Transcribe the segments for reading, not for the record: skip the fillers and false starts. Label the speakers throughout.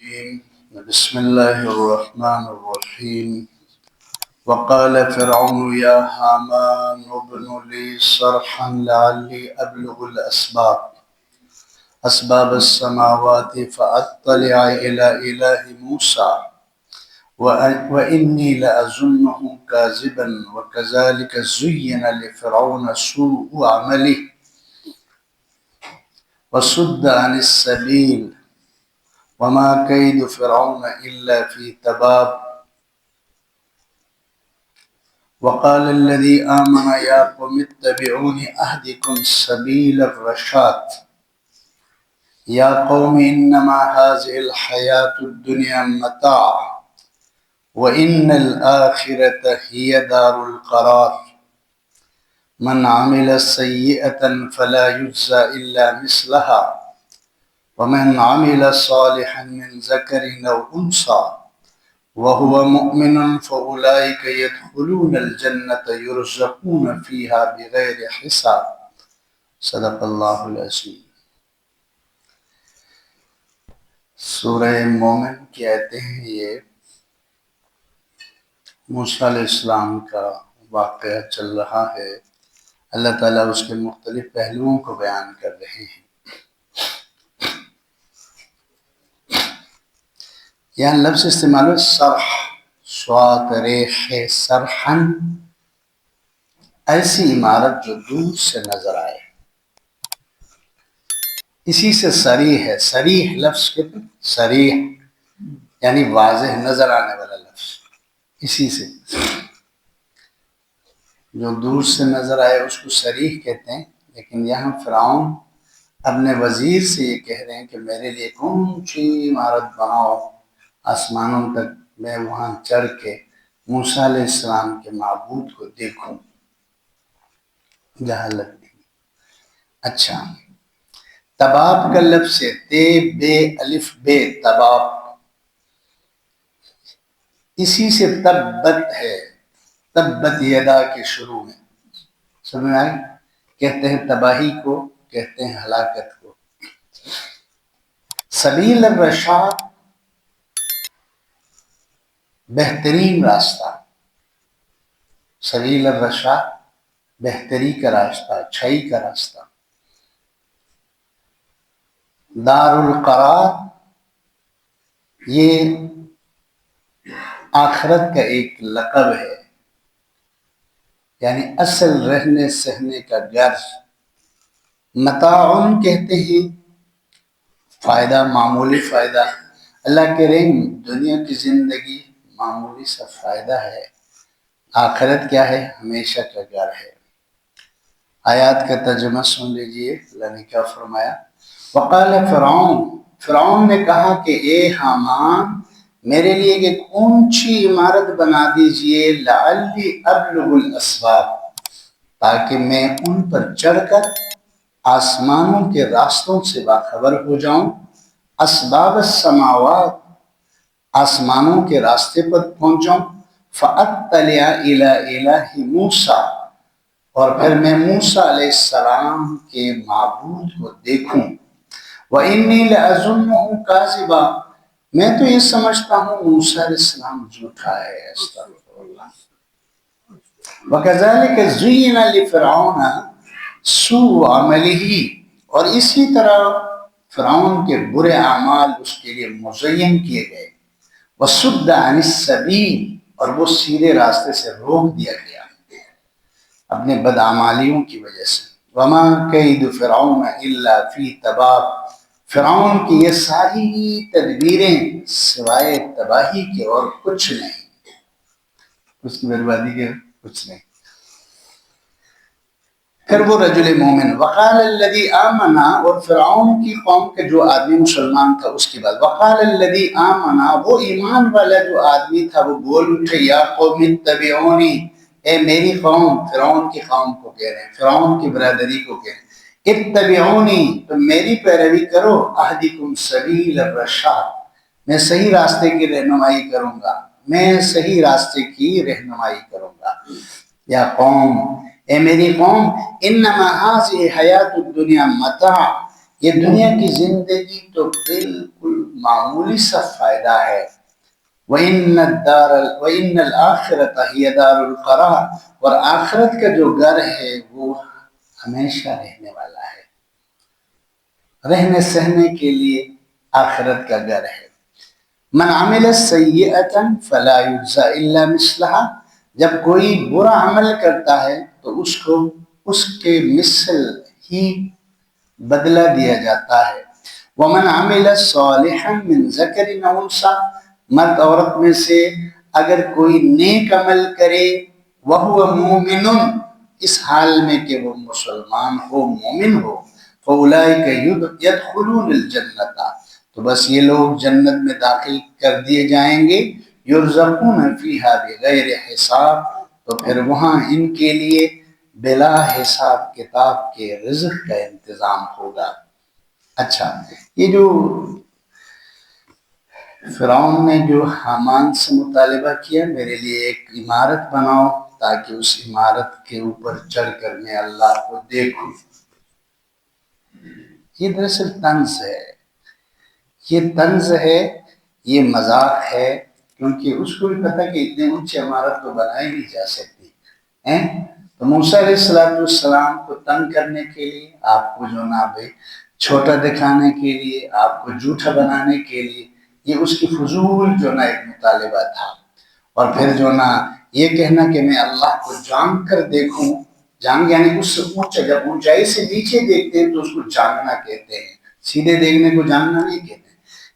Speaker 1: بسم الله الرحمن الرحيم. وقال فرعون يا هامان ابن لي صرحا لعلي أبلغ أسباب السماوات فأطلع إلى إله موسى وإني لأظنه كاذبا وكذلك زين لفرعون سوء عمله وصد عن السبيل وما كيد فرعون إلا في تباب. وقال الذي آمن يا قوم اتبعوني أهدكم سبيل الرشاد. يا قوم إنما هذه الحياة الدنيا متاع وإن الآخرة هي دار القرار. من عمل سيئة فلا يجزى إلا مثلها ومن عمل صالحا من ذكر أو أنثى وهو مؤمن فأولئك يدخلون الجنة يرزقون فيها بغير حساب. صدق اللہ العظیم. سورہ مومن کی آیتیں ہیں. یہ موسیٰ علیہ السلام کا واقعہ چل رہا ہے. اللہ تعالیٰ اس کے مختلف پہلوؤں کو بیان کر رہے ہیں. یہاں لفظ استعمال ہے سرح، صاد ریح سرحن، ایسی عمارت جو دور سے نظر آئے. اسی سے صریح ہے. صریح لفظ کے صریح یعنی واضح نظر آنے والا لفظ. اسی سے جو دور سے نظر آئے اس کو صریح کہتے ہیں. لیکن یہاں فرعون اپنے وزیر سے یہ کہہ رہے ہیں کہ میرے لیے اونچی عمارت بناؤ آسمانوں تک، میں وہاں چڑھ کے موسیٰ علیہ السلام کے معبود کو دیکھوں. جہالت تھی. اچھا، تباب کا لفظ ہے تے بے الف بے تباب. اسی سے تبت ہے. تبت یدا کے شروع میں سمجھ آئی. کہتے ہیں تباہی کو، کہتے ہیں ہلاکت کو. سبیل الرشاد بہترین راستہ. سبیل الرشاد بہتری کا راستہ، اچھائی کا راستہ. دار القرار یہ آخرت کا ایک لقب ہے، یعنی اصل رہنے سہنے کا گھر. متاعن کہتے ہیں فائدہ، معمولی فائدہ. اللہ کے رحم دنیا کی زندگی معمولی سا فائدہ ہے. آخرت کیا ہے؟ ہمیشہ کا گھر ہے. آیات کا ترجمہ سن لیجئے. اللہ نے کیا فرمایا؟ وقال فرعون نے کہا کہ اے حامان میرے لیے ایک اونچی عمارت بنا دیجئے، لعلی ابلغ الاسباب، تاکہ میں ان پر چڑھ کر آسمانوں کے راستوں سے باخبر ہو جاؤں. اسباب السماوات، آسمانوں کے راستے پر پہنچ جاؤں. فاطلع الی الہ موسیٰ، اور پھر میں موسیٰ علیہ السلام کے معبود کو دیکھوں. وَإِنِّي لَأَظُنُّهُ كَاذِبًا، میں تو یہ سمجھتا ہوں موسیٰ علیہ السلام جھوٹا ہے. استغفر اللہ. وَكَذَلِكَ زُيِّنَ لِفِرْعَوْنَ سُوءُ عَمَلِهِ، اور اسی طرح فرعون کے برے اعمال اس کے لیے مزین کیے گئے. وَصُدَّ عَنِ السَّبِيلِ، اور وہ سیدھے راستے سے روک دیا گیا اپنے بدعمالیوں کی وجہ سے. وَمَا كَيْدُ فِرْعَوْنَ إِلَّا فِي تَبَابٍ، فرعون کی یہ ساری تدبیریں سوائے تباہی کے اور کچھ نہیں، اس کی بربادی کے کچھ نہیں. پھر وہ رجل مومن. وقال الذی آمنا، اور فرعون کی قوم کے جو آدمی مسلمان تھا اس کے بعد وقال الذی آمنا، وہ ایمان والا جو آدمی تھا وہ بول اٹھے یا قوم اتبعونی، اے میری قوم. فرعون کی قوم کو کہہ رہے ہیں، فرعون کی برادری کو کہہ رہے ہیں. اتبعونی، تم میری پیروی کرو. اہدکم سبیل الرشاد، میں صحیح راستے کی رہنمائی کروں گا، میں صحیح راستے کی رہنمائی کروں گا. یا قوم، اے میری قوم، انما هذه حیات الدنیا متاع، یہ دنیا کی زندگی تو بالکل معمولی سا فائدہ ہے. وَإِنَّ الْآخِرَةَ هِيَ دَارُ الْقَرَارِ، اور آخرت کا جو گھر ہے وہ ہمیشہ رہنے والا ہے، رہنے سہنے کے لیے آخرت کا گھر ہے. من عمل سیئۃ فلا یجزی الا مثلها، جب کوئی برا عمل کرتا ہے تو اس کو اس کے مثل ہی بدلہ دیا جاتا ہے. ومن عمل صالحا من ذکر او انثی، مرد عورت میں سے اگر کوئی نیک عمل کرے وہو مومن، اس حال میں کہ وہ مسلمان ہو، مومن ہو، فاولئک یدخلون الجنۃ، تو بس یہ لوگ جنت میں داخل کر دیے جائیں گے. یرزقون فیہا بغیر حساب، تو پھر وہاں ان کے لیے بلا حساب کتاب کے رزق کا انتظام ہوگا. اچھا، یہ جو فرعون نے جو حامان سے مطالبہ کیا، میرے لیے ایک عمارت بناؤ تاکہ اس عمارت کے اوپر چڑھ کر میں اللہ کو دیکھوں، یہ دراصل طنز ہے، یہ طنز ہے، یہ مذاق ہے، کیونکہ اس کو بھی پتہ کہ اتنے اونچی عمارت تو بنائی نہیں جا سکتی. تو موسیٰ علیہ السلام کو تنگ کرنے کے لیے، آپ کو جو نا بھائی چھوٹا دکھانے کے لیے، آپ کو جھوٹا بنانے کے لیے، یہ اس کی فضول جو نا ایک مطالبہ تھا. اور پھر جو نا یہ کہنا کہ میں اللہ کو جان کر دیکھوں، جان یعنی اس سے اونچا، جب اونچائی سے نیچے دیکھتے ہیں تو اس کو جاننا کہتے ہیں، سیدھے دیکھنے کو جاننا نہیں کہتے.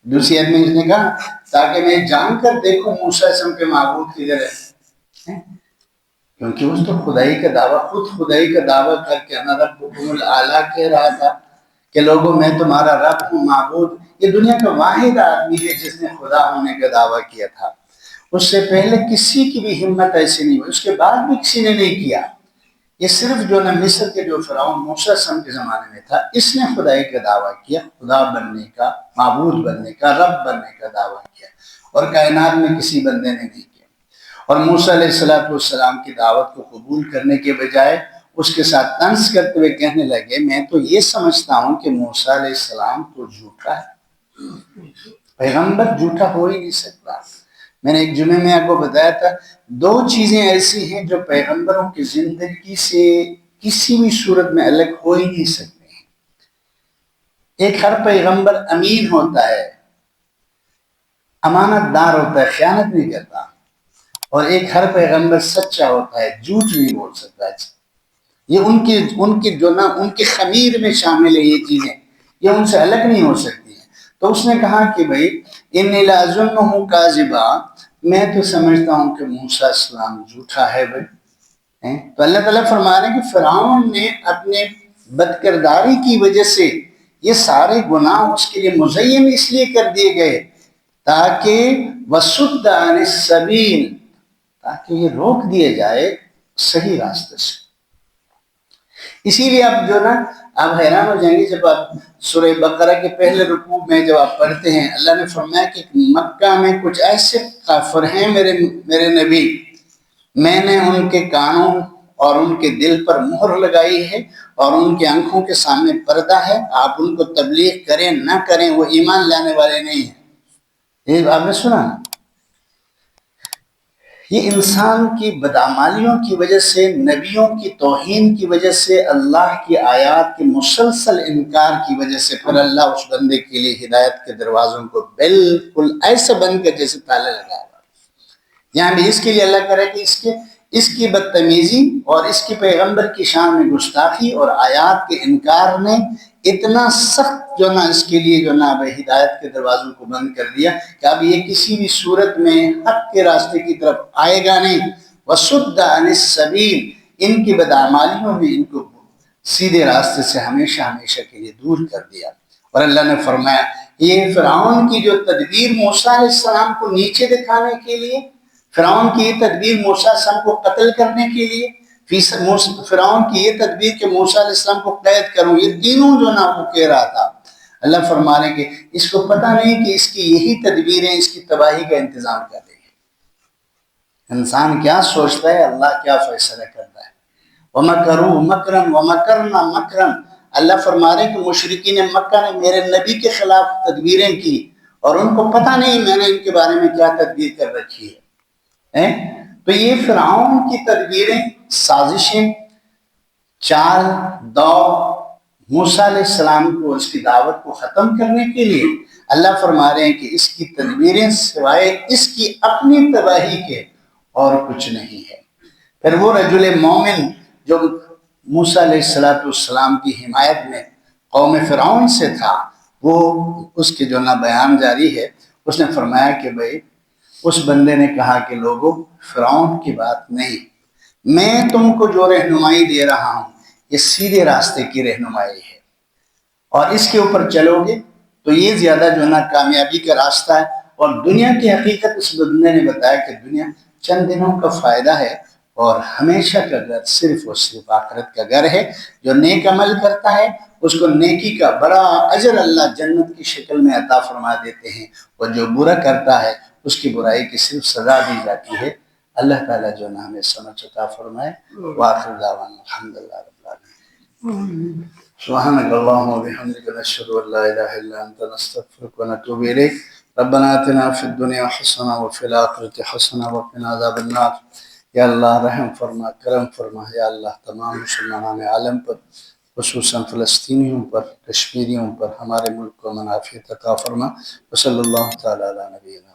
Speaker 1: دوسری آیت میں اس نے کہا تاکہ میں جان کر دیکھوں موسیٰ اسم کے معبود کدھر ہے، کیونکہ اس تو خدائی کا دعویٰ، خود خدائی کا دعویٰ کر کے انا ربکم الاعلیٰ کہہ رہا تھا کہ لوگوں میں تمہارا رب ہوں، معبود. یہ دنیا کا واحد آدمی ہے جس نے خدا ہونے کا دعویٰ کیا تھا. اس سے پہلے کسی کی بھی ہمت ایسی نہیں ہوئی، اس کے بعد بھی کسی نے نہیں کیا. یہ صرف جو نا مصر کے جو فرعون موسیٰ السلام کے زمانے میں تھا، اس نے خدائی کا دعویٰ کیا، خدا بننے کا، معبود بننے کا، رب بننے کا دعویٰ کیا، اور کائنات میں کسی بندے نے نہیں کیا. اور موسیٰ علیہ السلام کی دعوت کو قبول کرنے کے بجائے اس کے ساتھ طنز کرتے ہوئے کہنے لگے میں تو یہ سمجھتا ہوں کہ موسیٰ علیہ السلام تو جھوٹا ہے، پیغمبر جھوٹا ہو ہی نہیں سکتا. میں نے ایک جمعے میں آپ کو بتایا تھا، دو چیزیں ایسی ہیں جو پیغمبروں کی زندگی سے کسی بھی صورت میں الگ ہو ہی نہیں سکتے ہیں. ایک ہر پیغمبر امین ہوتا ہے، امانت دار ہوتا ہے، خیانت نہیں کرتا. اور ایک ہر پیغمبر سچا ہوتا ہے، جھوٹ نہیں بول سکتا. یہ ان کی جو نا ان کے خمیر میں شامل ہے، یہ چیزیں یہ ان سے الگ نہیں ہو سکتی ہیں. تو اس نے کہا کہ بھائی انی لاظنہ کاذبا، میں تو سمجھتا ہوں کہ موسیٰ السلام جھوٹا ہے بھائی. تو اللہ تعالیٰ فرما رہے ہیں کہ فرعون نے اپنے بدکرداری کی وجہ سے یہ سارے گناہ اس کے لیے مزین اس لیے کر دیے گئے تاکہ وصد عن السبیل، تاکہ یہ روک دیا جائے صحیح راستے سے. اسی لیے آپ جو نا آپ حیران ہو جائیں گے جب آپ سورہ بقرہ کے پہلے رکوع میں جب آپ پڑھتے ہیں، اللہ نے فرمایا کہ مکہ میں کچھ ایسے کافر ہیں میرے نبی، میں نے ان کے کانوں اور ان کے دل پر مہر لگائی ہے اور ان کی آنکھوں کے سامنے پردہ ہے، آپ ان کو تبلیغ کریں نہ کریں وہ ایمان لانے والے نہیں ہیں. یہ آپ نے سنا نا؟ یہ انسان کی بدعمالیوں کی وجہ سے، نبیوں کی توہین کی وجہ سے، اللہ کی آیات کے مسلسل انکار کی وجہ سے پھر اللہ اس بندے کے لیے ہدایت کے دروازوں کو بالکل ایسے بند کر جیسے تالے لگائے گا. یہاں بھی اس کے لیے اللہ کرے کہ اس کی بدتمیزی اور اس کی پیغمبر کی شان میں گستاخی اور آیات کے انکار نے اتنا سخت جو نا اس کے لیے جو نا ہدایت کے دروازوں کو بند کر دیا کہ اب یہ کسی بھی صورت میں حق کے راستے کی طرف آئے گا نہیں. وَصُدَّ عَنِ السَّبِيلِ، ان کی بدعمالیوں نے ان کو سیدھے راستے سے ہمیشہ ہمیشہ کے لیے دور کر دیا. اور اللہ نے فرمایا یہ فرعون کی جو تدبیر موسیٰ علیہ السلام کو نیچے دکھانے کے لیے، فرعون کی یہ تدبیر موسیٰ علیہ السلام کو قتل کرنے کے لیے، فرعون کی یہ تدبیر کہ موسیٰ علیہ السلام کو قید کروں، یہ تینوں جو نا وہ کہہ رہا تھا. اللہ فرما رہے کہ اس کو پتہ نہیں کہ اس کی یہی تدبیریں اس کی تباہی کا انتظام کر رہی ہیں. انسان کیا سوچتا ہے، اللہ کیا فیصلہ کرتا ہے. وَمَكَرُوا مَكْرًا وَمَكَرْنَا مَكْرًا، اللہ فرما رہے ہیں کہ مشرکین مکہ نے میرے نبی کے خلاف تدبیریں کی اور ان کو پتہ نہیں میں نے ان کے بارے میں کیا تدبیر کر رکھی ہے۔ تو یہ فرعون کی تدبیریں، سازشیں، چال، دو موسیٰ علیہ السلام کو اس کی دعوت کو ختم کرنے کے لیے، اللہ فرما رہے ہیں کہ اس کی تدبیریں سوائے اس کی اپنی تباہی کے اور کچھ نہیں ہے۔ پھر وہ رجل مومن جو موسیٰ علیہ السلام کی حمایت میں قوم فرعون سے تھا، وہ اس کے جو نہ بیان جاری ہے، اس نے فرمایا کہ بھئی اس بندے نے کہا کہ لوگوں فرعون کی بات نہیں، میں تم کو جو رہنمائی دے رہا ہوں یہ سیدھے راستے کی رہنمائی ہے، اور اس کے اوپر چلو گے تو یہ زیادہ جو نا کامیابی کا راستہ ہے۔ اور دنیا کی حقیقت اس بندے نے بتایا کہ دنیا چند دنوں کا فائدہ ہے اور ہمیشہ کا گھر صرف اور صرف آخرت کا گھر ہے۔ جو نیک عمل کرتا ہے اس کو نیکی کا بڑا اجر اللہ جنت کی شکل میں عطا فرما دیتے ہیں، اور جو برا کرتا ہے اس کی برائی کی صرف سزا دی جاتی ہے۔ اللہ تعالیٰ جو نا ہمیں سمجھ عطا فرمائے۔ وآخر دعوانا الحمدللہ رب العالمین۔ سبحانك اللهم وبحمدك نشهد ان لا اله الا انت نستغفرك ونتوب اليك ربنا آتنا في الدنيا حسنة وفي الآخرة حسنة وقنا عذاب النار۔ یا اللہ رحم فرما، کرم فرما، یا اللہ تمام مسلمان عالم پر، خصوصاً فلسطینیوں پر، کشمیریوں پر، ہمارے ملک کو منافع عطا فرما۔ وصلی اللہ تعالی علی نبینا